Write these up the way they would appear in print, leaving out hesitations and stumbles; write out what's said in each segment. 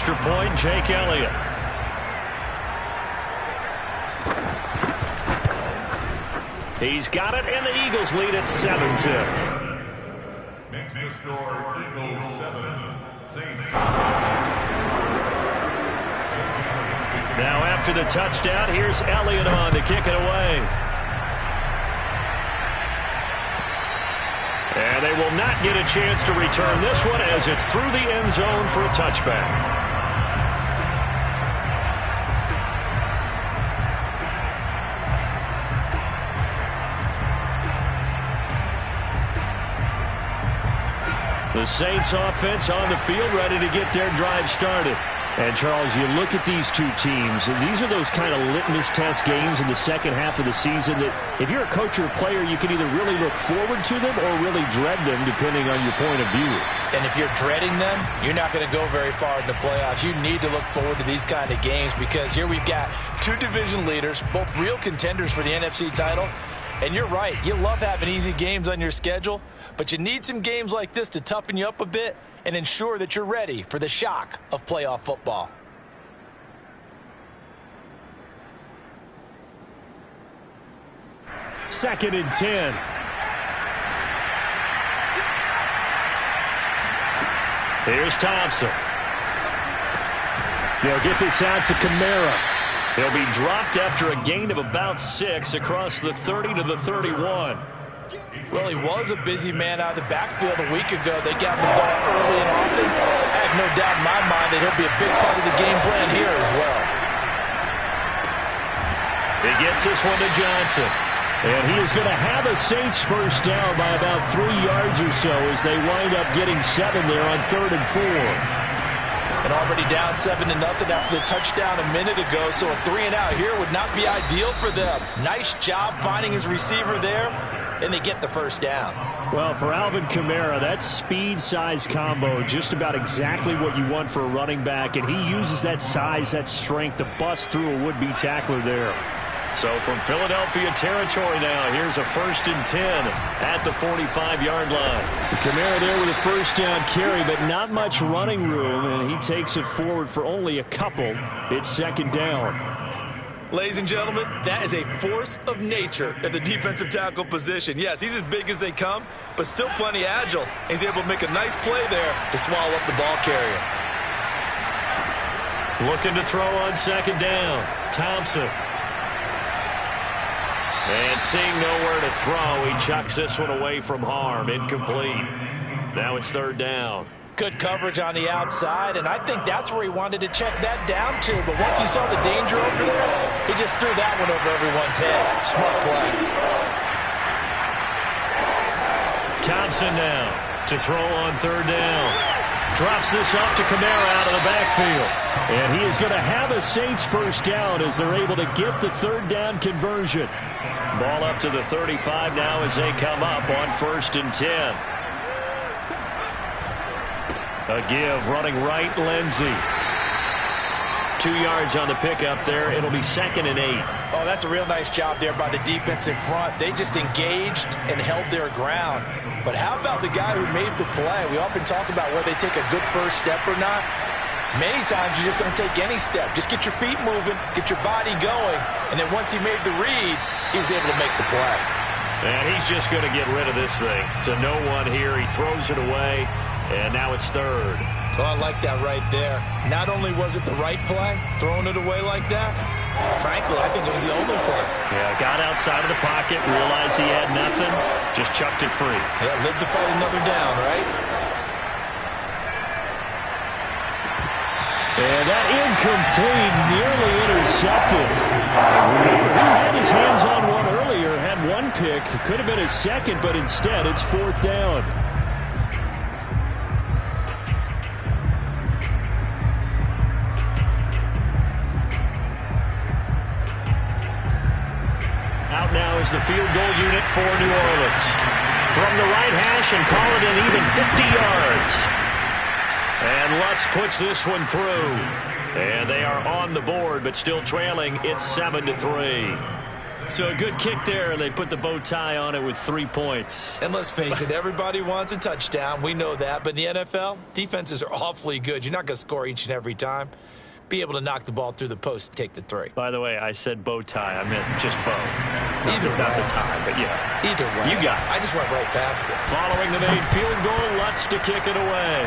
extra point, Jake Elliott. He's got it, and the Eagles lead at 7-0. Makes the score Eagles 7, Saints. Now after the touchdown, here's Elliott on to kick it away. And they will not get a chance to return this one as it's through the end zone for a touchback. The Saints offense on the field ready to get their drive started. And, Charles, you look at these two teams, and these are those kind of litmus test games in the second half of the season that if you're a coach or a player, you can either really look forward to them or really dread them, depending on your point of view. And if you're dreading them, you're not going to go very far in the playoffs. You need to look forward to these kind of games because here we've got two division leaders, both real contenders for the NFC title. And you're right, you love having easy games on your schedule, but you need some games like this to toughen you up a bit and ensure that you're ready for the shock of playoff football. Second and 10. Here's Thompson. They'll get this out to Kamara. He'll be dropped after a gain of about 6 across the 30 to the 31. Well, he was a busy man out of the backfield a week ago. They got the ball early and often. I have no doubt in my mind that he'll be a big part of the game plan here as well. He gets this one to Johnson. And he is going to have a Saints first down by about 3 yards or so as they wind up getting 7 there on 3rd and 4. And already down 7-0 after the touchdown a minute ago, so a 3-and-out here would not be ideal for them. Nice job finding his receiver there, and they get the first down. Well, for Alvin Kamara, that speed-size combo, just about exactly what you want for a running back, and he uses that size, that strength to bust through a would-be tackler there. So from Philadelphia territory now, here's a 1st and 10 at the 45-yard line. Kamara there with a first down carry, but not much running room, and he takes it forward for only a couple. It's 2nd down. Ladies and gentlemen, that is a force of nature at the defensive tackle position. Yes, he's as big as they come, but still plenty agile. He's able to make a nice play there to swallow up the ball carrier. Looking to throw on 2nd down. Thompson. And seeing nowhere to throw, he chucks this one away from harm. Incomplete. Now it's 3rd down. Good coverage on the outside, and I think that's where he wanted to check that down to. But once he saw the danger over there, he just threw that one over everyone's head. Smart play. Thompson now to throw on 3rd down. Drops this off to Kamara out of the backfield. And he is going to have a Saints first down as they're able to get the 3rd down conversion. Ball up to the 35 now as they come up on 1st and 10. A give running right, Lindsey. 2 yards on the pickup there. It'll be 2nd and 8. Oh, that's a real nice job there by the defensive front. They just engaged and held their ground. But how about the guy who made the play? We often talk about whether they take a good first step or not. Many times you just don't take any step. Just get your feet moving, get your body going, and then once he made the read, he was able to make the play. And he's just going to get rid of this thing to no one here. He throws it away, and now it's 3rd. Oh, I like that right there. Not only was it the right play, throwing it away like that, frankly, I think it was the only play. Yeah, got outside of the pocket, realized he had nothing, just chucked it free. Yeah, live to fight another down, right? And that incomplete, nearly intercepted. Remember, he had his hands on one earlier, had one pick. Could have been his 2nd, but instead it's 4th down. Out now is the field goal unit for New Orleans. From the right hash and call it an even 50 yards. And Lutz puts this one through. And they are on the board, but still trailing. It's 7-3. So a good kick there, and they put the bow tie on it with 3 points. And let's face it, everybody wants a touchdown. We know that. But in the NFL, defenses are awfully good. You're not going to score each and every time. Be able to knock the ball through the post and take the 3. By the way, I said bow tie. I meant just bow. Either way. Not the tie, but yeah. Either way. You got it. I just went right past it. Following the made field goal, Lutz to kick it away.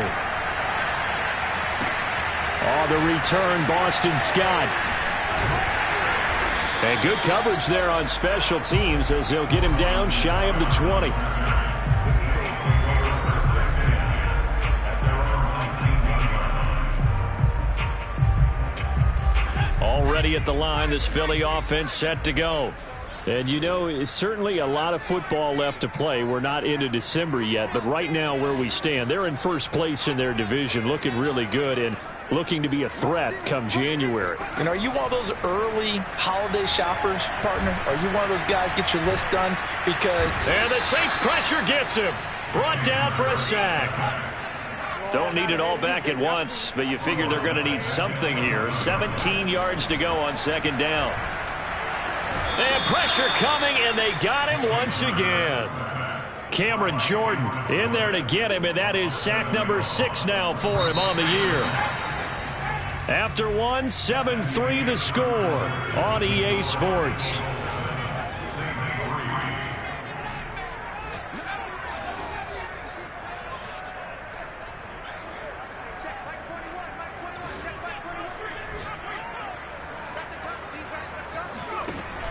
On the return, Boston Scott. And good coverage there on special teams as they'll get him down shy of the 20. Already at the line, this Philly offense set to go. And you know, it's certainly a lot of football left to play. We're not into December yet, but right now where we stand, they're in first place in their division, looking really good and looking to be a threat come January. And are you one of those early holiday shoppers, partner? Are you one of those guys get your list done? Because... And the Saints pressure gets him. Brought down for a sack. Don't need it all back at once, but you figure they're going to need something here. 17 yards to go on second down. And pressure coming, and they got him once again. Cameron Jordan in there to get him, and that is sack number 6 now for him on the year. After one, 7-3 the score on EA Sports.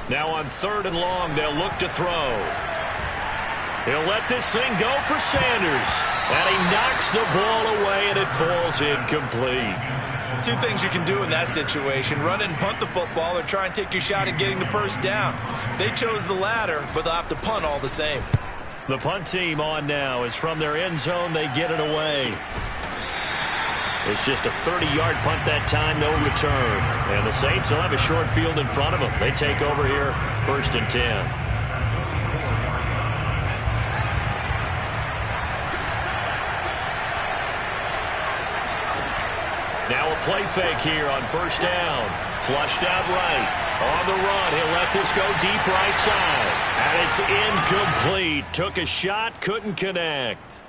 Now on 3rd and long, they'll look to throw. He'll let this thing go for Sanders. And he knocks the ball away, and it falls incomplete. 2 things you can do in that situation. Run and punt the football or try and take your shot at getting the first down. They chose the latter, but they'll have to punt all the same. The punt team on now is from their end zone. They get it away. It's just a 30-yard punt that time, no return. And the Saints will have a short field in front of them. They take over here, 1st and 10. Now a play fake here on 1st down. Flushed out right. On the run, he'll let this go deep right side. And it's incomplete. Took a shot, couldn't connect.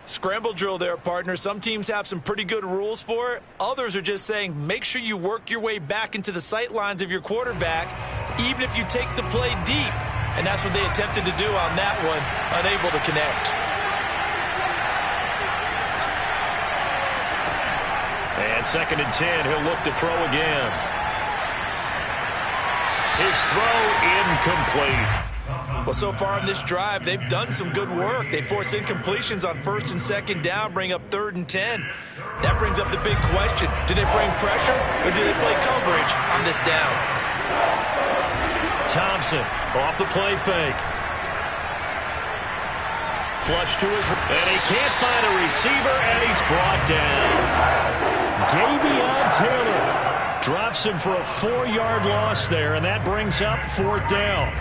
Scramble drill there, partner. Some teams have some pretty good rules for it. Others are just saying make sure you work your way back into the sight lines of your quarterback, even if you take the play deep. And that's what they attempted to do on that one, unable to connect. And 2nd and 10, he'll look to throw again. His throw incomplete. Well, so far in this drive, they've done some good work. They force incompletions on 1st and 2nd down, bring up 3rd and 10. That brings up the big question. Do they bring pressure or do they play coverage on this down? Thompson off the play fake. Flush to his... And he can't find a receiver, and he's brought down. Davion Taylor drops him for a 4-yard loss there, and that brings up 4th down.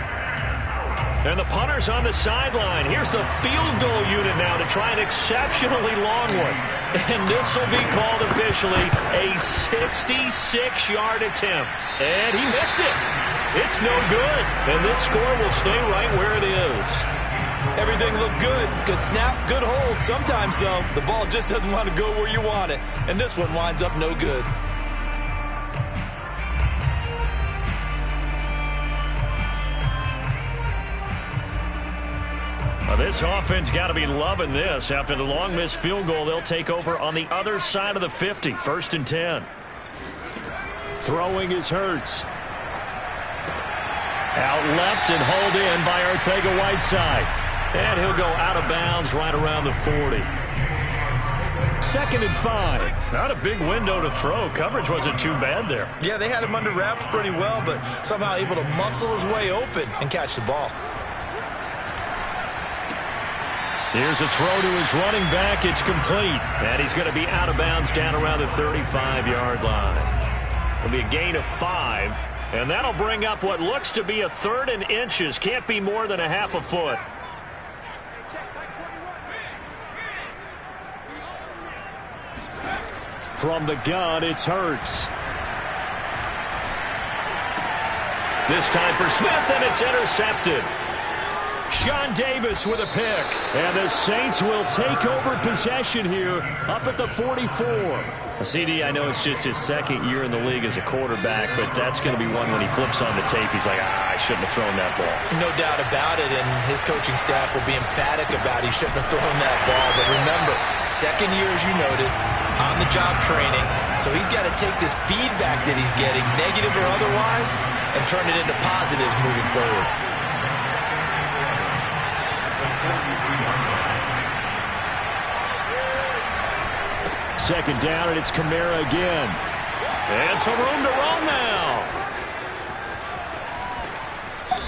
And the punter's on the sideline. Here's the field goal unit now to try an exceptionally long one. And this will be called officially a 66-yard attempt. And he missed it. It's no good. And this score will stay right where it is. Everything looked good. Good snap, good hold. Sometimes, though, the ball just doesn't want to go where you want it. And this one winds up no good. This offense got to be loving this. After the long missed field goal, they'll take over on the other side of the 50. 1st and 10. Throwing is Hurts. Out left and hauled in by Arcega-Whiteside. And he'll go out of bounds right around the 40. 2nd and 5. Not a big window to throw. Coverage wasn't too bad there. Yeah, they had him under wraps pretty well, but somehow able to muscle his way open and catch the ball. Here's a throw to his running back. It's complete. And he's going to be out of bounds down around the 35-yard line. It'll be a gain of 5. And that'll bring up what looks to be a 3rd and inches. Can't be more than a half a foot. From the gun, it's Hurts. This time for Smith, and it's intercepted. Sean Davis with a pick. And the Saints will take over possession here up at the 44. CD, I know it's just his second year in the league as a quarterback, but that's going to be one when he flips on the tape. He's like, I shouldn't have thrown that ball. No doubt about it, and his coaching staff will be emphatic about he shouldn't have thrown that ball. But remember, second year, as you noted, on-the-job training. So he's got to take this feedback that he's getting, negative or otherwise, and turn it into positives moving forward. Second down, and it's Kamara again. And some room to run now.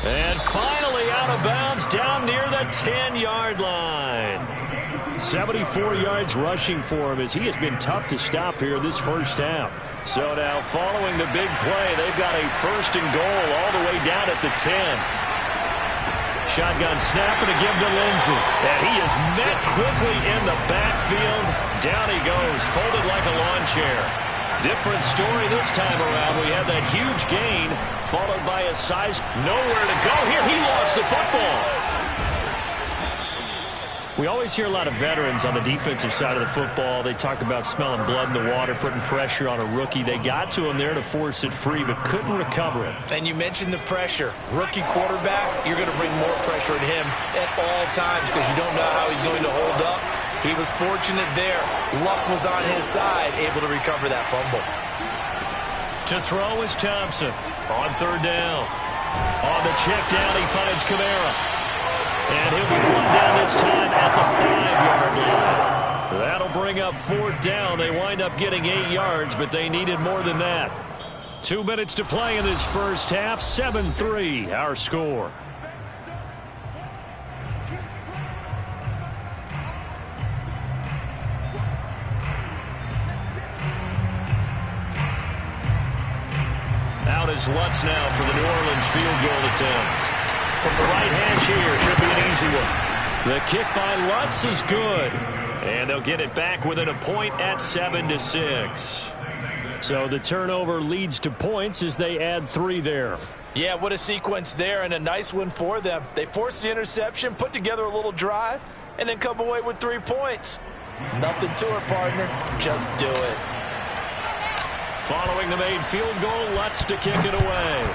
And finally out of bounds down near the 10-yard line. 74 yards rushing for him as he has been tough to stop here this first half. So now following the big play, they've got a first and goal all the way down at the 10. Shotgun snap and a give to Lindsey. And he is met quickly in the backfield. Down he goes, folded like a lawn chair. Different story this time around. We had that huge gain, followed by a size. Nowhere to go here. He lost the football. We always hear a lot of veterans on the defensive side of the football. They talk about smelling blood in the water, putting pressure on a rookie. They got to him there to force it free, but couldn't recover it. And you mentioned the pressure. Rookie quarterback, you're going to bring more pressure at him at all times because you don't know how he's going to hold up. He was fortunate there. Luck was on his side, able to recover that fumble. To throw is Thompson on third down. On the check down, he finds Kamara. And he'll be brought down this time at the 5-yard line. That'll bring up fourth down. They wind up getting 8 yards, but they needed more than that. 2 minutes to play in this first half. 7-3, our score. Out is Lutz now for the New Orleans field goal attempt. From the right hash here, should be an easy one. The kick by Lutz is good. And they'll get it back within a point at 7-6. So the turnover leads to points as they add 3 there. Yeah, what a sequence there, and a nice one for them. They forced the interception, put together a little drive, and then come away with 3 points. Nothing to it, partner. Just do it. Following the made field goal, Lutz to kick it away.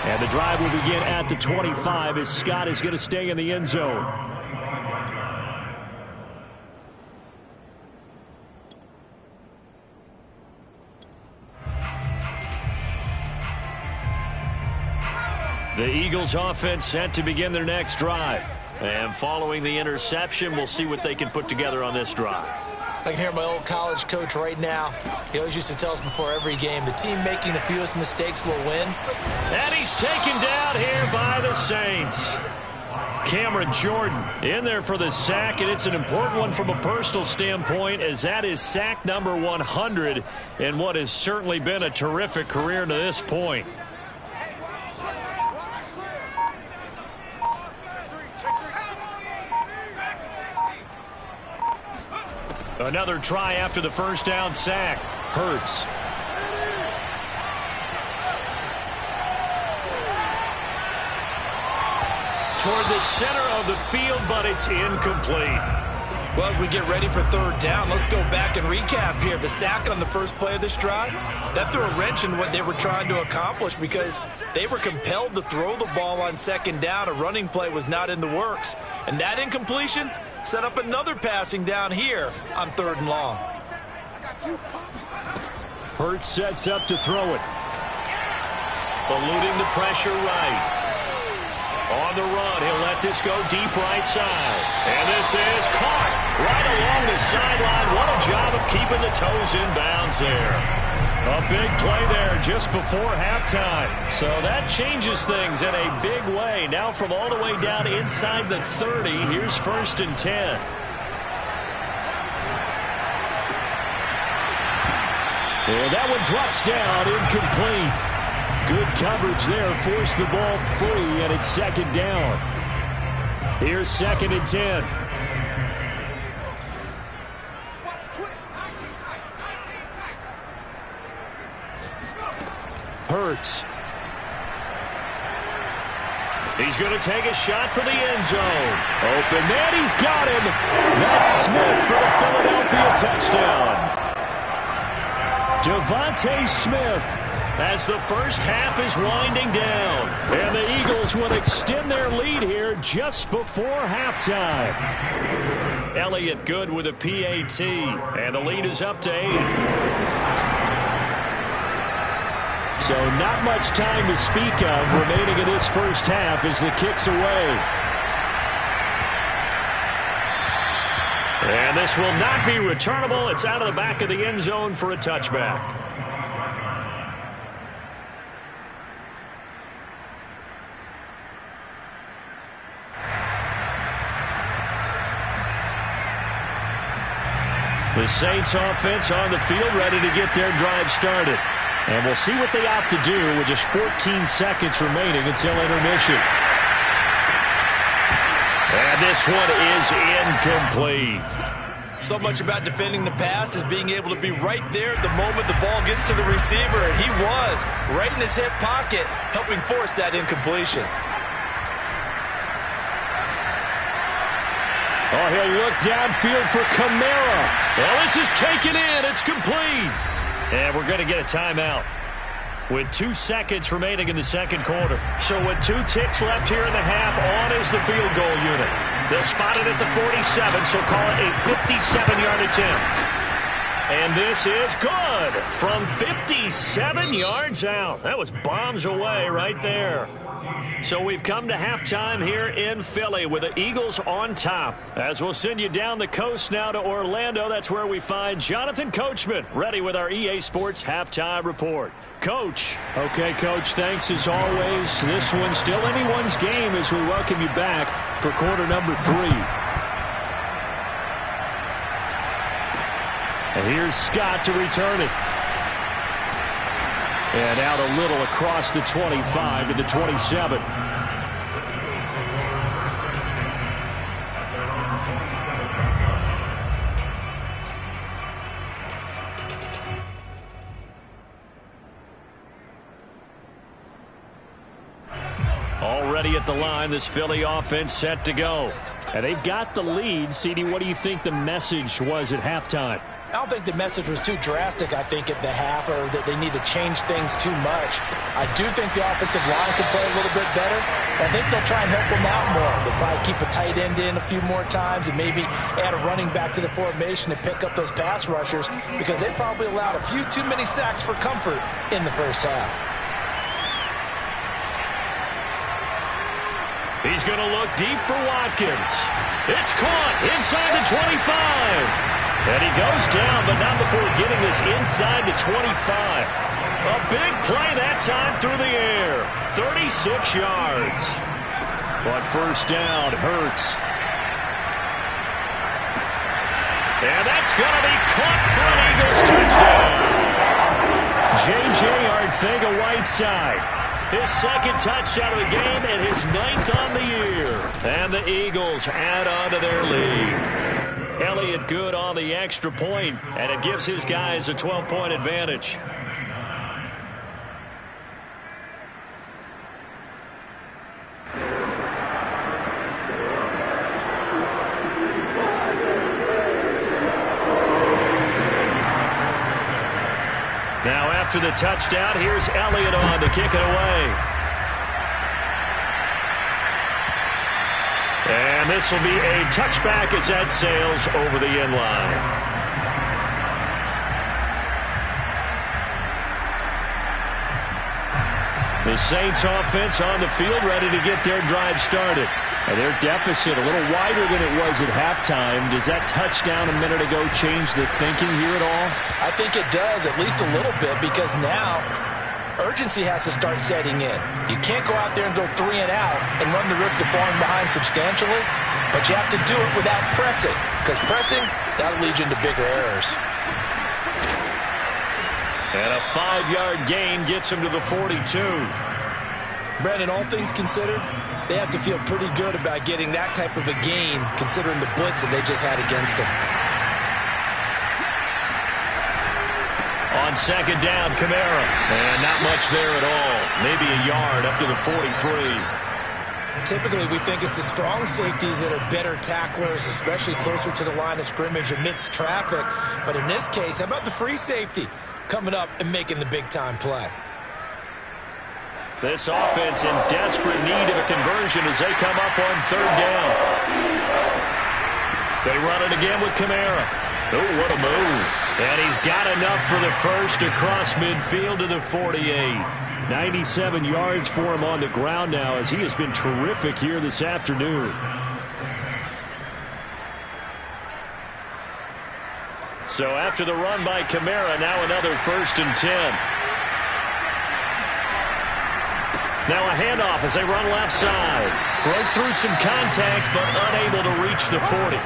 And the drive will begin at the 25 as Scott is going to stay in the end zone. The Eagles offense set to begin their next drive. And following the interception, we'll see what they can put together on this drive. I can hear my old college coach right now. He always used to tell us before every game, the team making the fewest mistakes will win. And he's taken down here by the Saints. Cameron Jordan in there for the sack, and it's an important one from a personal standpoint as that is sack number 100 in what has certainly been a terrific career to this point. Another try after the first down sack. Hurts. Toward the center of the field, but it's incomplete. Well, as we get ready for third down, let's go back and recap here. The sack on the first play of this drive, that threw a wrench in what they were trying to accomplish because they were compelled to throw the ball on second down. A running play was not in the works. And that incompletion set up another passing down here on third and long. Hurts sets up to throw it. Eluding the pressure right. On the run, he'll let this go deep right side. And this is caught right along the sideline. What a job of keeping the toes in bounds there. A big play there just before halftime. So that changes things in a big way. Now from all the way down inside the 30, here's 1st and 10. And that one drops down, incomplete. Good coverage there, forced the ball free, and it's second down. Here's 2nd and 10. Hurts. He's going to take a shot for the end zone. Open man, he's got him. That's Smith for the Philadelphia touchdown. Devontae Smith as the first half is winding down. And the Eagles will extend their lead here just before halftime. Elliott good with a PAT. And the lead is up to 8. So not much time to speak of remaining in this first half as the kick's away. And this will not be returnable. It's out of the back of the end zone for a touchback. The Saints offense on the field ready to get their drive started. And we'll see what they opt to do with just 14 seconds remaining until intermission. And this one is incomplete. So much about defending the pass is being able to be right there at the moment the ball gets to the receiver. And he was right in his hip pocket, helping force that incompletion. Oh, he'll look downfield for Kamara. Well, this is taken in. It's complete. And we're going to get a timeout with 2 seconds remaining in the second quarter. So with 2 ticks left here in the half, on is the field goal unit. They'll spot it at the 47, so call it a 57-yard attempt. And this is good from 57 yards out. That was bombs away right there. So we've come to halftime here in Philly with the Eagles on top. As we'll send you down the coast now to Orlando, that's where we find Jonathan Coachman, ready with our EA Sports Halftime Report. Coach. Okay, Coach, thanks as always. This one's still anyone's game as we welcome you back for quarter number 3. And here's Scott to return it. And out a little across the 25 to the 27. Already at the line, this Philly offense set to go. And they've got the lead. CD, what do you think the message was at halftime? I don't think the message was too drastic, I think, at the half, or that they need to change things too much. I do think the offensive line can play a little bit better. I think they'll try and help them out more. They'll probably keep a tight end in a few more times and maybe add a running back to the formation to pick up those pass rushers, because they probably allowed a few too many sacks for comfort in the first half. He's going to look deep for Watkins. It's caught inside the 25. And he goes down, but not before getting this inside the 25. A big play that time through the air. 36 yards. But first down, Hurts. And that's going to be caught for an Eagles touchdown. J.J. Arcega-Whiteside. His second touchdown of the game and his 9th on the year. And the Eagles add on to their lead. Elliott good on the extra point, and it gives his guys a 12-point advantage. Now after the touchdown, here's Elliott on to kick it away. And this will be a touchback as that sails over the end line. The Saints offense on the field ready to get their drive started. And their deficit a little wider than it was at halftime. Does that touchdown a minute ago change the thinking here at all? I think it does, at least a little bit, because now urgency has to start setting in. You can't go out there and go 3 and out and run the risk of falling behind substantially, but you have to do it without pressing, because pressing, that'll lead you into bigger errors. And a 5-yard gain gets him to the 42. Brandon, all things considered, they have to feel pretty good about getting that type of a gain, considering the blitz that they just had against them. On second down, Kamara. And not much there at all. Maybe a yard up to the 43. Typically, we think it's the strong safeties that are better tacklers, especially closer to the line of scrimmage amidst traffic. But in this case, how about the free safety coming up and making the big-time play? This offense in desperate need of a conversion as they come up on third down. They run it again with Kamara. Oh, what a move. And he's got enough for the first across midfield to the 48. 97 yards for him on the ground now as he has been terrific here this afternoon. So after the run by Kamara, now another 1st and 10. Now a handoff as they run left side. Broke through some contact, but unable to reach the 40.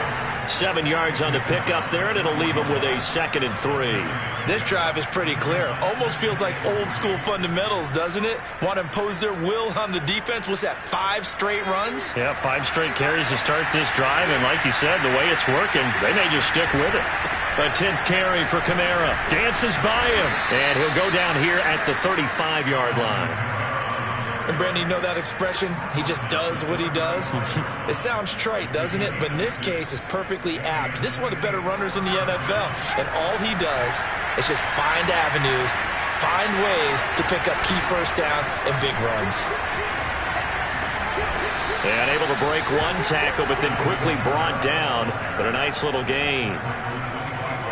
7 yards on the pickup there, and it'll leave them with a 2nd and 3. This drive is pretty clear. Almost feels like old school fundamentals, doesn't it? Want to impose their will on the defense. What's that, 5 straight runs? Yeah, 5 straight carries to start this drive, and like you said, the way it's working, they may just stick with it. A 10th carry for Kamara. Dances by him, and he'll go down here at the 35-yard line. And, Brandon, you know that expression? He just does what he does? It sounds trite, doesn't it? But in this case, it's perfectly apt. This is one of the better runners in the NFL. And all he does is just find avenues, find ways to pick up key first downs and big runs. And able to break one tackle, but then quickly brought down. But a nice little gain.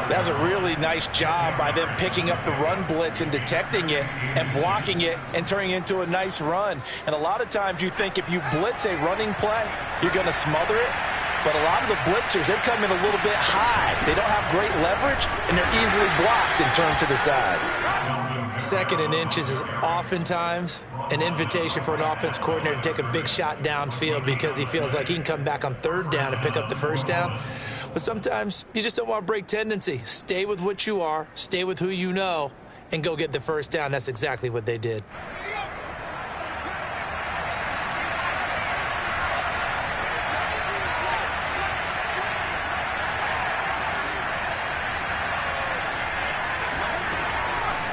That was a really nice job by them picking up the run blitz and detecting it and blocking it and turning it into a nice run. And a lot of times you think if you blitz a running play, you're going to smother it. But a lot of the blitzers, they come in a little bit high. They don't have great leverage, and they're easily blocked and turned to the side. 2nd and inches is oftentimes an invitation for an offense coordinator to take a big shot downfield because he feels like he can come back on 3rd down and pick up the 1st down. But sometimes you just don't want to break tendency. Stay with what you are, stay with who you know, and go get the 1st down. That's exactly what they did.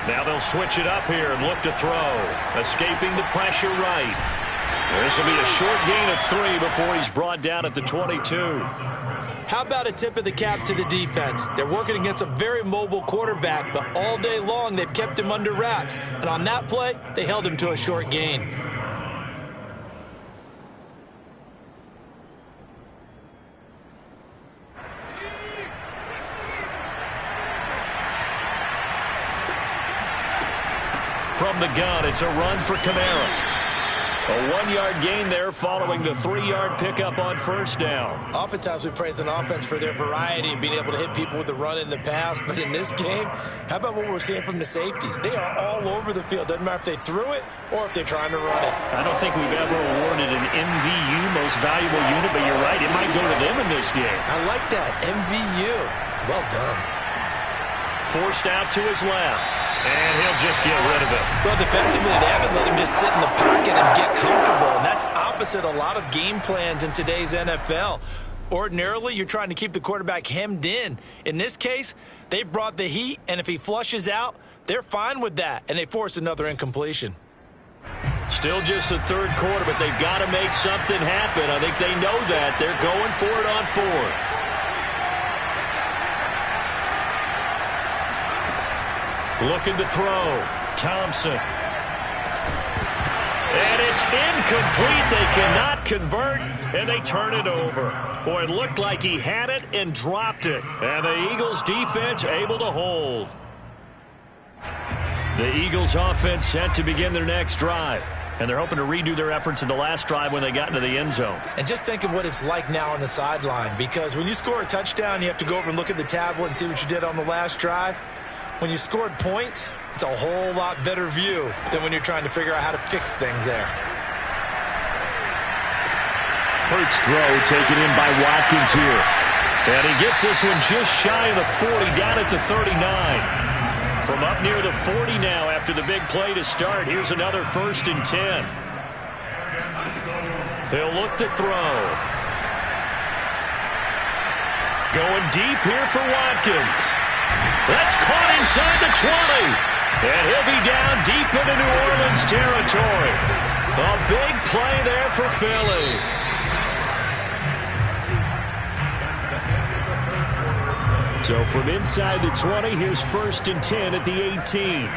Now they'll switch it up here and look to throw. Escaping the pressure right. This will be a short gain of 3 before he's brought down at the 22. How about a tip of the cap to the defense? They're working against a very mobile quarterback, but all day long they've kept him under wraps. And on that play, they held him to a short gain. From the gun, it's a run for Kamara. A 1-yard gain there following the 3-yard pickup on 1st down. Oftentimes we praise an offense for their variety and being able to hit people with the run in the pass. But in this game, how about what we're seeing from the safeties? They are all over the field. Doesn't matter if they threw it or if they're trying to run it. I don't think we've ever awarded an MVU, most valuable unit, but you're right. It might go to them in this game. I like that. MVU. Well done. Forced out to his left. And he'll just get rid of it. Well, defensively, they haven't let him just sit in the pocket and get comfortable. And that's opposite a lot of game plans in today's NFL. Ordinarily, you're trying to keep the quarterback hemmed in. In this case, they brought the heat, and if he flushes out, they're fine with that, and they force another incompletion. Still just the 3rd quarter, but they've got to make something happen. I think they know that. They're going for it on 4th. Looking to throw. Thompson. And it's incomplete. They cannot convert, and they turn it over. Boy, it looked like he had it and dropped it. And the Eagles defense able to hold. The Eagles offense set to begin their next drive. And they're hoping to redo their efforts in the last drive when they got into the end zone. And just think of what it's like now on the sideline. Because when you score a touchdown, you have to go over and look at the tablet and see what you did on the last drive. When you scored points, it's a whole lot better view than when you're trying to figure out how to fix things there. Hurts throw taken in by Watkins here. And he gets this one just shy of the 40, down at the 39. From up near the 40 now after the big play to start. Here's another 1st and 10. He'll look to throw. Going deep here for Watkins. That's caught inside the 20. And he'll be down deep into New Orleans territory. A big play there for Philly. So from inside the 20, here's 1st and 10 at the 18.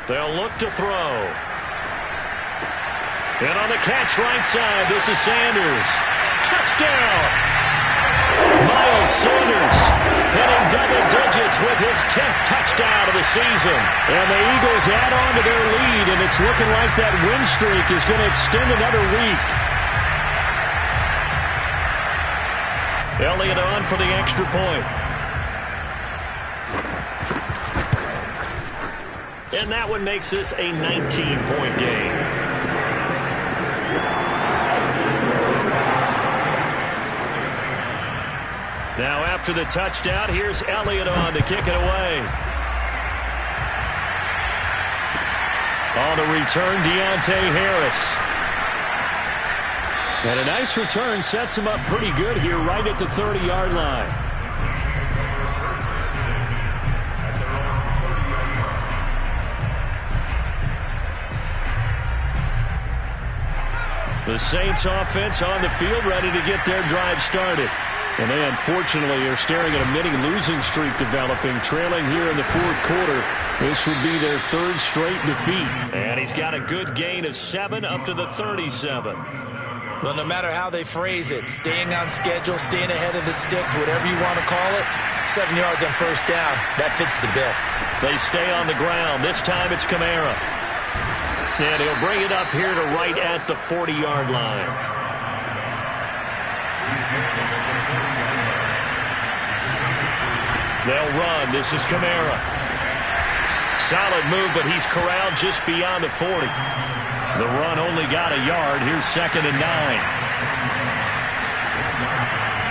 They'll look to throw. And on the catch right side, this is Sanders. Touchdown! Miles Sanders hitting double digits with his 10th touchdown of the season. And the Eagles add on to their lead, and it's looking like that win streak is going to extend another week. Elliott on for the extra point. And that one makes this a 19-point game. Now after the touchdown, here's Elliott on to kick it away. On the return, Deontay Harris. And a nice return sets him up pretty good here right at the 30-yard line. The Saints offense on the field ready to get their drive started. And they unfortunately are staring at a mini losing streak developing, trailing here in the 4th quarter. This would be their 3rd straight defeat. And he's got a good gain of 7 up to the 37. Well, no matter how they phrase it, staying on schedule, staying ahead of the sticks, whatever you want to call it, 7 yards on 1st down, that fits the bill. They stay on the ground. This time it's Kamara. And he'll bring it up here to right at the 40-yard line. They'll run. This is Kamara. Solid move, but he's corralled just beyond the 40. The run only got a yard. Here's 2nd and 9.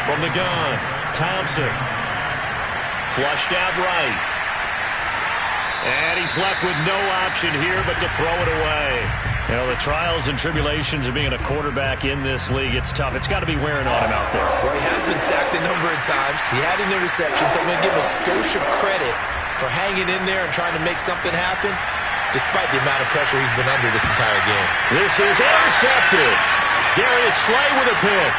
From the gun, Thompson. Flushed out right. And he's left with no option here but to throw it away. You know, the trials and tribulations of being a quarterback in this league, it's tough. It's got to be wearing on him out there. Well, he has been sacked a number of times. He had an interception, so I'm going to give him a skosh of credit for hanging in there and trying to make something happen, despite the amount of pressure he's been under this entire game. This is intercepted. Darius Slay with a pick.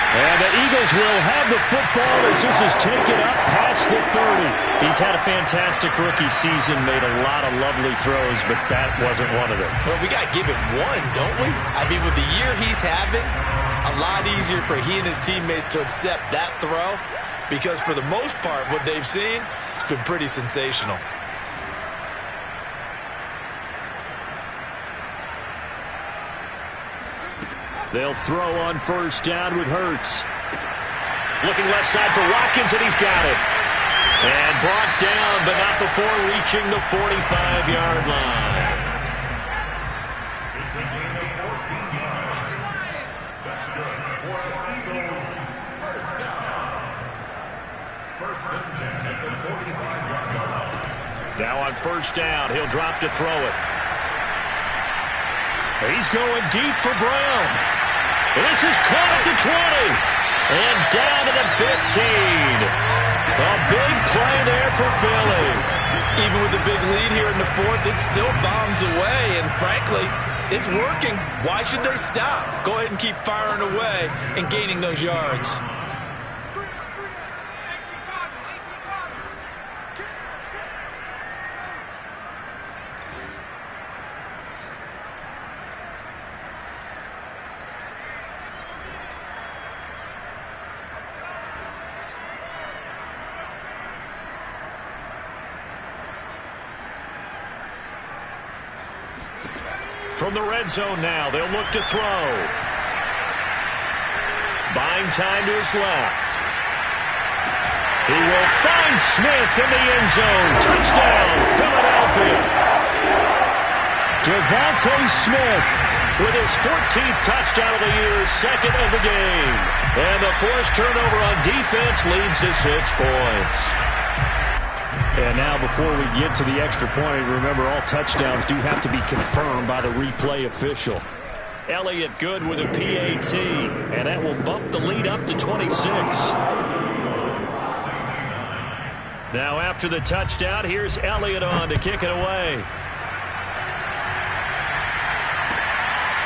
And the Eagles will have the football as this is taken up past the 30. He's had a fantastic rookie season, made a lot of lovely throws, but that wasn't one of them. Well, we got to give him one, don't we? I mean, with the year he's having, a lot easier for he and his teammates to accept that throw because for the most part, what they've seen, it's been pretty sensational. They'll throw on 1st down with Hurts. Looking left side for Watkins, and he's got it. And brought down, but not before reaching the 45-yard line. It's a gain of 14 yards. That's good for Eagles. 1st down. 1st and 10 at the 45-yard line. Now on 1st down, he'll drop to throw it. He's going deep for Brown. This is caught at the 20. And down to the 15. A big play there for Philly. Even with the big lead here in the 4th, it still bombs away. And frankly, it's working. Why should they stop? Go ahead and keep firing away and gaining those yards. From the red zone now, they'll look to throw. Buying time to his left. He will find Smith in the end zone. Touchdown, Philadelphia. DeVonta Smith with his 14th touchdown of the year, second of the game. And the forced turnover on defense leads to 6 points. And now before we get to the extra point, remember all touchdowns do have to be confirmed by the replay official. Elliott good with a PAT, and that will bump the lead up to 26. Now after the touchdown, here's Elliott on to kick it away.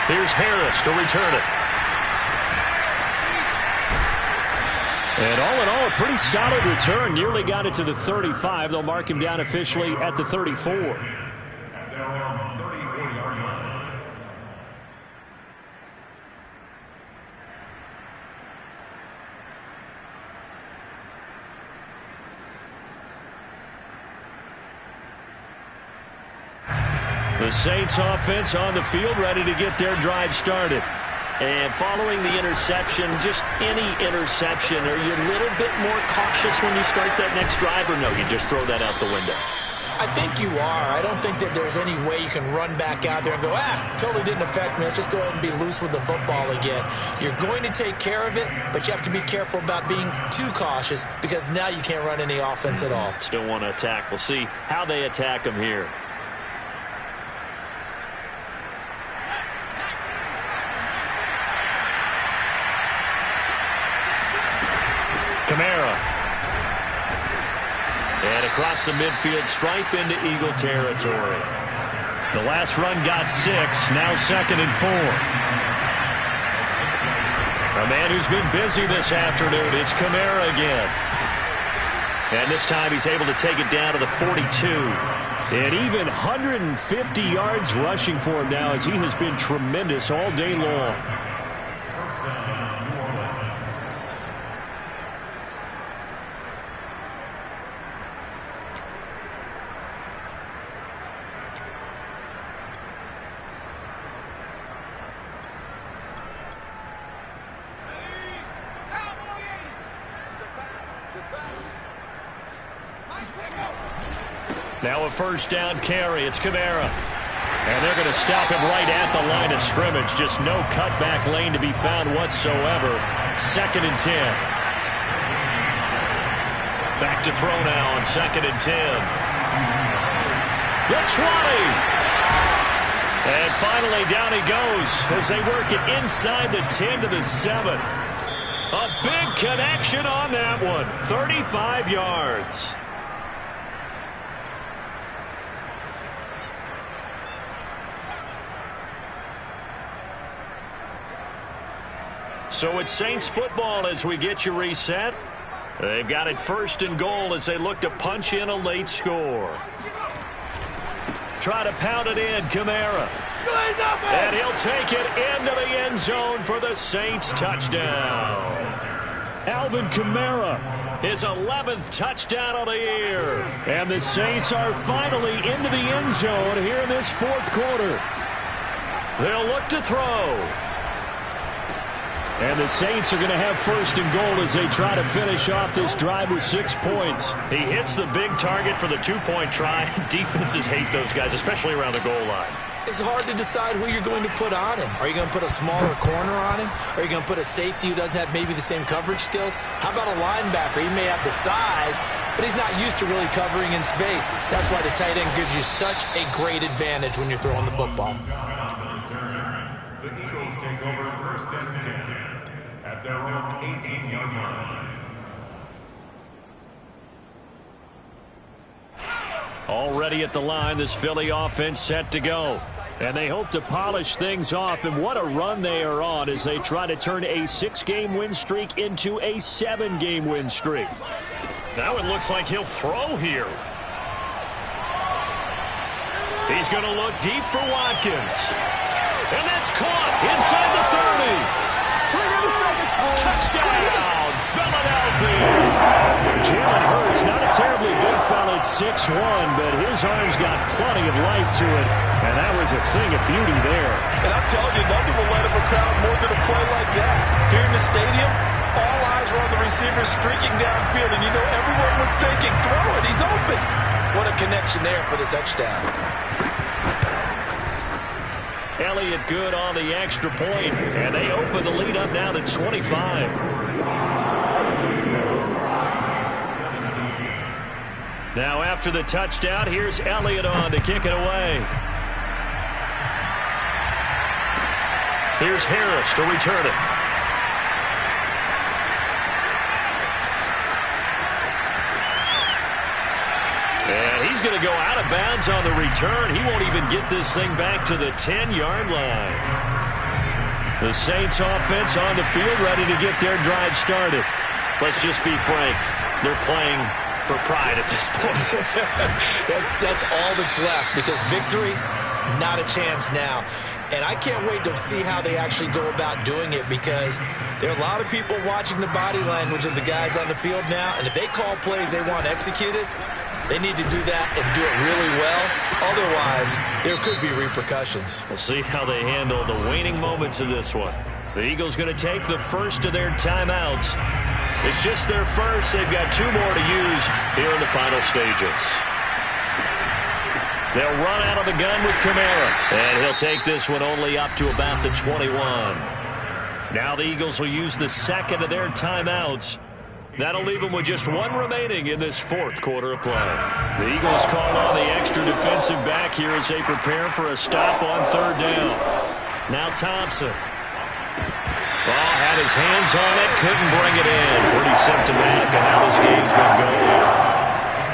Here's Harris to return it. And all in all, a pretty solid return. Nearly got it to the 35. They'll mark him down officially at the 34. At their own 34-yard line. The Saints offense on the field, ready to get their drive started. And following the interception, just any interception, are you a little bit more cautious when you start that next drive, or no, you just throw that out the window? I think you are. I don't think that there's any way you can run back out there and go, totally didn't affect me. Let's just go ahead and be loose with the football again. You're going to take care of it, but you have to be careful about being too cautious because now you can't run any offense at all. Still want to attack. We'll see how they attack them here. Kamara. And across the midfield stripe into Eagle territory. The last run got 6. Now 2nd and 4. A man who's been busy this afternoon. It's Kamara again. And this time he's able to take it down to the 42. And even 150 yards rushing for him now as he has been tremendous all day long. First down, New Orleans. Now a first down carry. It's Kamara. And they're going to stop him right at the line of scrimmage. Just no cutback lane to be found whatsoever. 2nd and 10. Back to throw now on 2nd and 10. The 20. And finally down he goes as they work it inside the 10 to the 7. A big connection on that one. 35 yards. So it's Saints football as we get you reset. They've got it 1st and goal as they look to punch in a late score. Try to pound it in, Kamara. And he'll take it into the end zone for the Saints touchdown. Alvin Kamara, his 11th touchdown of the year. And the Saints are finally into the end zone here in this 4th quarter. They'll look to throw. And the Saints are going to have 1st and goal as they try to finish off this drive with 6 points. He hits the big target for the 2-point try. Defenses hate those guys, especially around the goal line. It's hard to decide who you're going to put on him. Are you going to put a smaller corner on him? Are you going to put a safety who doesn't have maybe the same coverage skills? How about a linebacker? He may have the size, but he's not used to really covering in space. That's why the tight end gives you such a great advantage when you're throwing the football. The Eagles take over 1st and 10 at their own 18-yard line. Already at the line, this Philly offense set to go. And they hope to polish things off. And what a run they are on as they try to turn a 6-game win streak into a 7-game win streak. Now it looks like he'll throw here. He's going to look deep for Watkins. And that's caught inside the 30. Touchdown, Philadelphia. Jalen Hurts, not a terribly big fella at 6'1", but his arms got plenty of life to it, and that was a thing of beauty there. And I'm telling you, nothing will light up a crowd more than a play like that. Here in the stadium, all eyes were on the receiver streaking downfield, and you know everyone was thinking, throw it, he's open. What a connection there for the touchdown. Elliott good on the extra point, and they open the lead up now to 25. Now after the touchdown, here's Elliott on to kick it away. Here's Harris to return it. And he's going to go out of bounds on the return. He won't even get this thing back to the 10-yard line. The Saints offense on the field ready to get their drive started. Let's just be frank. They're playing for pride at this point. That's all that's left, because victory, not a chance now. And I can't wait to see how they actually go about doing it, because there are a lot of people watching the body language of the guys on the field now, and if they call plays they want executed, they need to do that and do it really well. Otherwise, there could be repercussions. We'll see how they handle the waning moments of this one. The Eagles going to take the first of their timeouts. It's just their first. They've got 2 more to use here in the final stages. They'll run out of the gun with Kamara, and he'll take this one only up to about the 21. Now the Eagles will use the second of their timeouts. That'll leave them with just 1 remaining in this 4th quarter of play. The Eagles call on the extra defensive back here as they prepare for a stop on 3rd down. Now Thompson. Ball had his hands on it, couldn't bring it in. Pretty symptomatic of how this game's been going.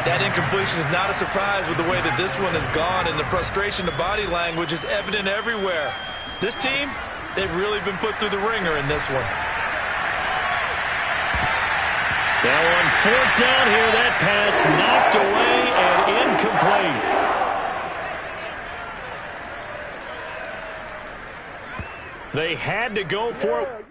That incompletion is not a surprise with the way that this one has gone, and the frustration, the body language is evident everywhere. This team, they've really been put through the ringer in this one. Now on 4th down here, that pass knocked away and incomplete. They had to go for it.